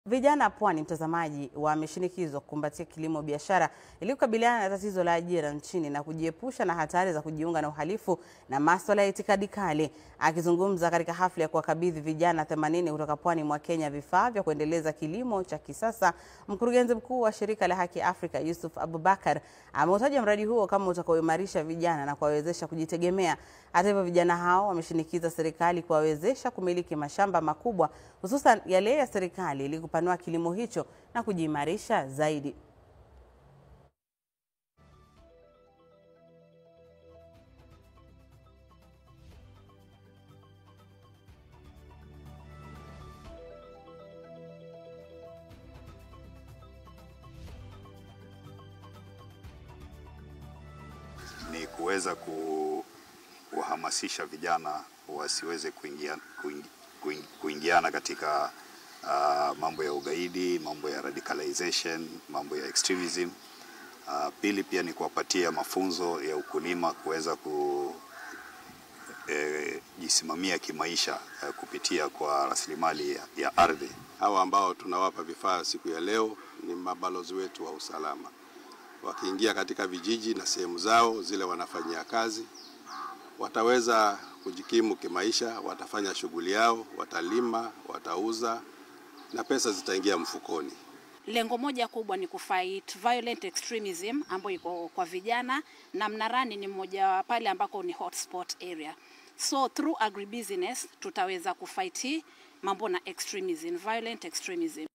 Vijana Pwani, mtazamaji, wameshinikizwa kukumbatia kilimo biashara ili kukabiliana na tatizo la ajira nchini na kujiepusha na hatari za kujiunga na uhalifu na masuala ya itikadi kali. Akizungumza katika hafla ya kuwakabidhi vijana 80 kutoka Pwani mwa Kenya vifaa vya kuendeleza kilimo cha kisasa, mkurugenzi mkuu wa shirika la Haki Afrika Yusuf Abubakar ameutaja mradi huo kama utakaoimarisha vijana na kuwawezesha kujitegemea. Hata hivyo, vijana hao wameshinikiza serikali kuwawezesha kumiliki mashamba makubwa, hususan yale ya serikali, ili kupanua kilimo hicho na kujiimarisha zaidi. Ni kuweza kuhamasisha vijana wasiweze kuingiana katika mambo ya ugaidi, mambo ya radicalization, mambo ya extremism. Pili pia ni kuwapatia mafunzo ya ukulima, kuweza kujisimamia kimaisha kupitia kwa rasilimali ya ardhi. Hawa ambao tunawapa vifaa siku ya leo ni mabalozi wetu wa usalama. Wakiingia katika vijiji na sehemu zao zile wanafanyia kazi, wataweza kujikimu kimaisha, watafanya shughuli yao, watalima, watauza na pesa zitaingia mfukoni. Lengo moja kubwa ni kufight violent extremism ambayo iko kwa vijana, na Mnarani ni mmoja pale ambako ni hotspot area. So through agribusiness tutaweza kufight mambo na extremism, violent extremism.